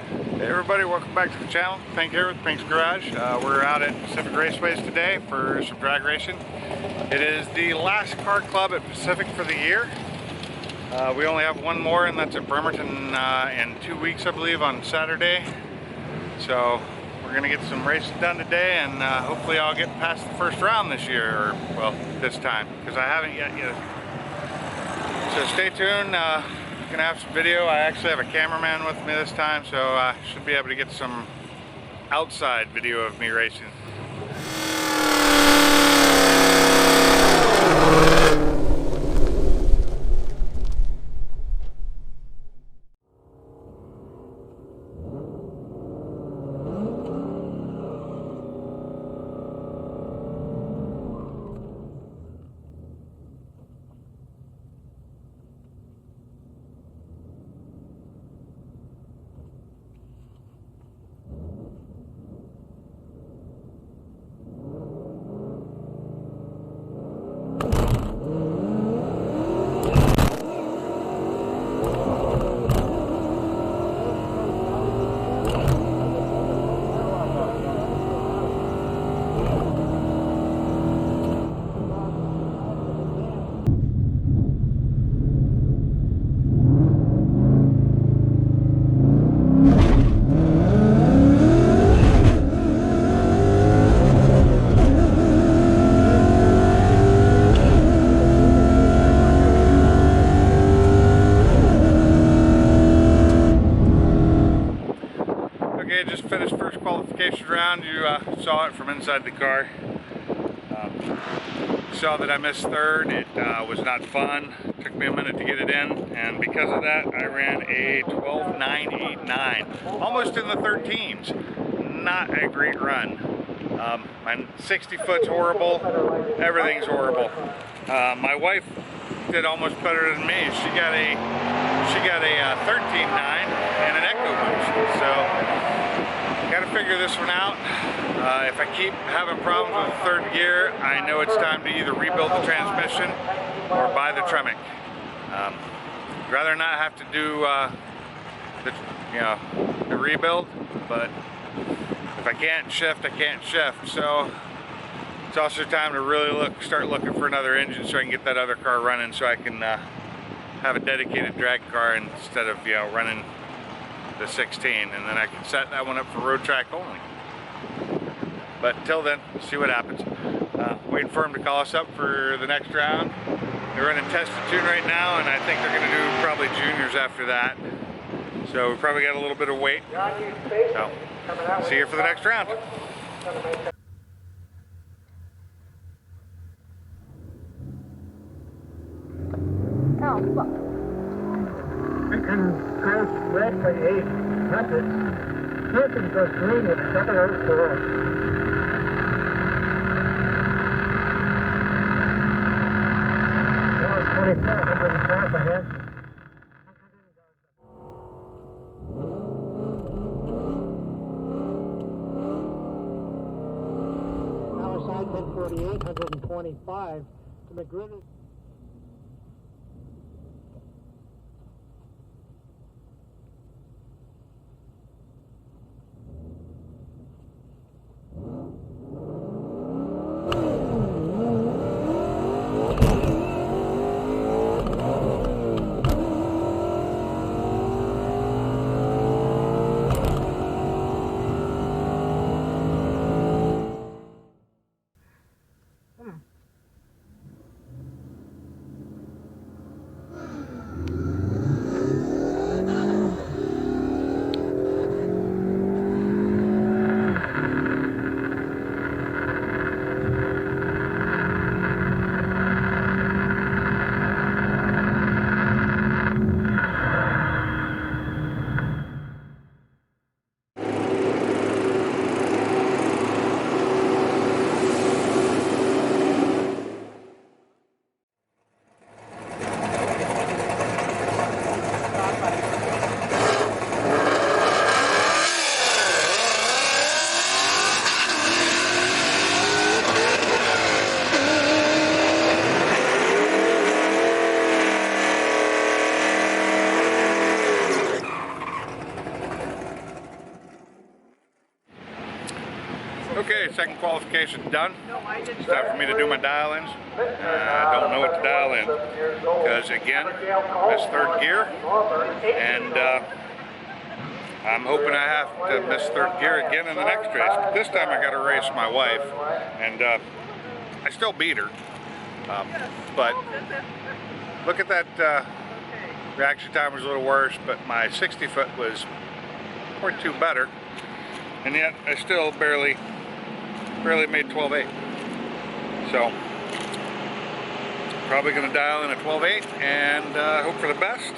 Hey everybody, welcome back to the channel. Thank you, Thanks Garage. We're out at Pacific Raceways today for some drag racing. It is the last car club at Pacific for the year. We only have one more, and that's at Bremerton in 2 weeks, I believe, on Saturday. So we're gonna get some races done today, and hopefully I'll get past the first round this year, or well, this time, because I haven't yet. So stay tuned. Gonna have some video. I actually have a cameraman with me this time, so I should be able to get some outside video of me racing. Just finished first qualification round. You saw it from inside the car. Saw that I missed third. It was not fun. Took me a minute to get it in, and because of that I ran a 12.989, almost in the 13s. Not a great run. My 60 foot's horrible. Everything's horrible. My wife did almost better than me. She got a 13.9 and an echo boost. So got to figure this one out. If I keep having problems with the third gear, I know it's time to either rebuild the transmission or buy the Tremec. I'd rather not have to do the rebuild, but if I can't shift, I can't shift. So it's also time to really start looking for another engine so I can get that other car running, so I can have a dedicated drag car instead of running the 16, and then I can set that one up for road track only. But until then, see what happens. Waiting for them to call us up for the next round. They're running test and tune right now, and I think they're going to do probably juniors after that. So we probably got a little bit of wait. So see you for the next round. Oh, look. We can go red for 800. Nothing goes green at 704. Now it's 2,405 ahead. Now it's 1048, 125 to McGriddle. Okay, second qualification done. It's time for me to do my dial-ins. I don't know what to dial in because, again, it's third gear, and I'm hoping I have to miss third gear again in the next race. But this time I got to race my wife, and I still beat her. But look at that, reaction time was a little worse, but my 60-foot was 0.2 better, and yet I still barely made 12.8. So probably going to dial in a 12.8 and hope for the best.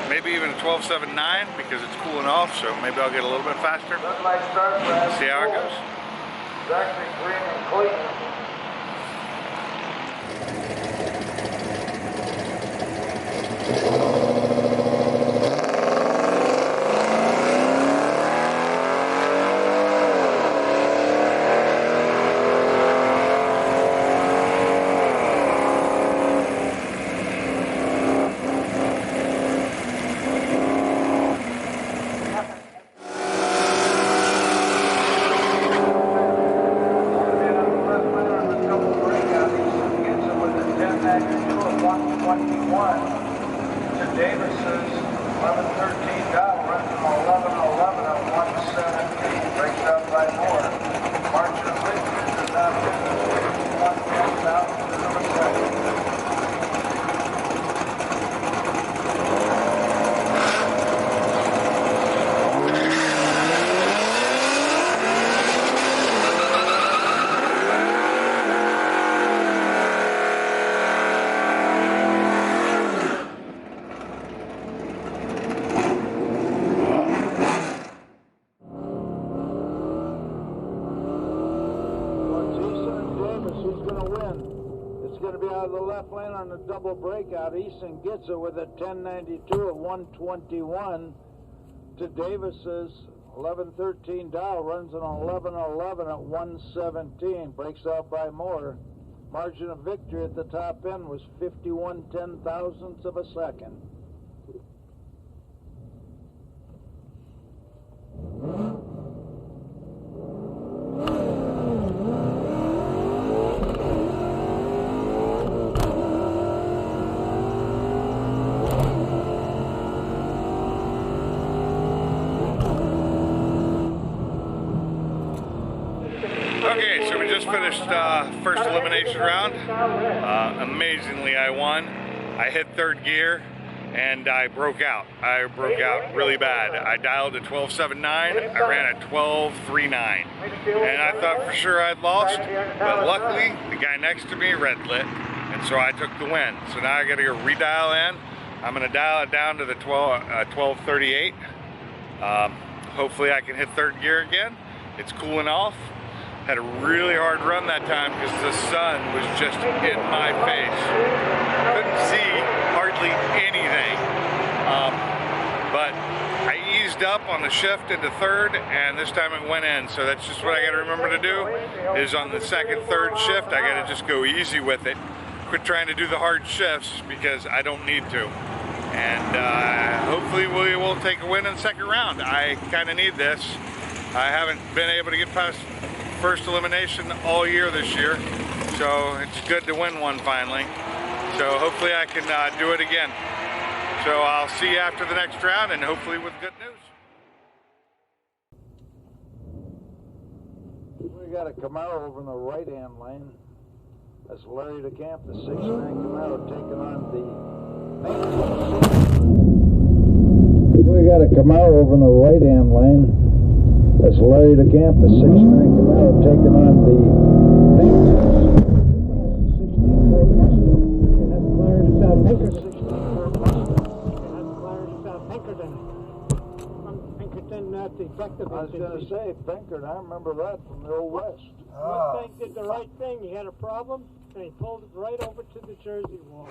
Maybe even a 12.79 because it's cooling off, so maybe I'll get a little bit faster. See how it goes. It's actually green and clean. Davis's 1113 dial runs from 1111 at 117, breaks up by more. Margin of victory is now 51,000 to number 7. Out of the left lane on the double breakout. Easton gets it with a 1092 at 121 to Davis's 1113 dial, runs an 1111 at 117, breaks out by more. Margin of victory at the top end was 51 ten-thousandths of a second. Okay, so we just finished first elimination round. Amazingly, I won. I hit third gear and I broke out. I broke out really bad. I dialed at 12.79. I ran at 12.39. And I thought for sure I'd lost, but luckily the guy next to me red lit, and so I took the win. So now I got to go redial in. I'm going to dial it down to the 12.38. Hopefully I can hit third gear again. It's cooling off. Had a really hard run that time because the sun was just in my face. Couldn't see hardly anything. But I eased up on the shift into third, and this time it went in. So that's just what I got to remember to do, is on the second, third shift, I got to just go easy with it. Quit trying to do the hard shifts because I don't need to. And hopefully we will take a win in the second round. I kind of need this. I haven't been able to get past first elimination all year this year, so it's good to win one finally. So hopefully I can do it again. So I'll see you after the next round, and hopefully with good news. We got a Camaro over in the right-hand lane. That's Larry DeCamp, the 6'9" Camaro, taking on the maintenance. We got a Camaro over in the right-hand lane. That's Larry DeCamp, the 6'9" Camaro, taking on the maintenance. 16-Ford Mustang. It has Clarence South Pinkerton. 16-Ford Mustang. It has Clarence South Pinkerton. From Pinkerton, Detective. I was going to say, Pinkerton, I remember that from the Old West. Mustang did the right thing. He had a problem, and he pulled it right over to the Jersey wall.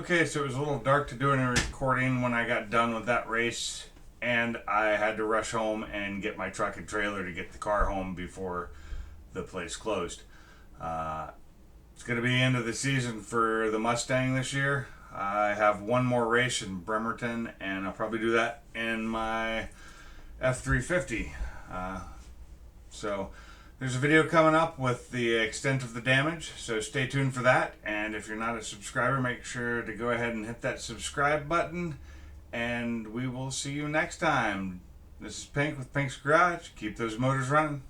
Okay, so it was a little dark to do any recording when I got done with that race, and I had to rush home and get my truck and trailer to get the car home before the place closed. It's going to be end of the season for the Mustang this year. I have one more race in Bremerton, and I'll probably do that in my F350. So there's a video coming up with the extent of the damage, so stay tuned for that. And if you're not a subscriber, make sure to go ahead and hit that subscribe button, and we will see you next time. This is Pink with Pink's Garage. Keep those motors running.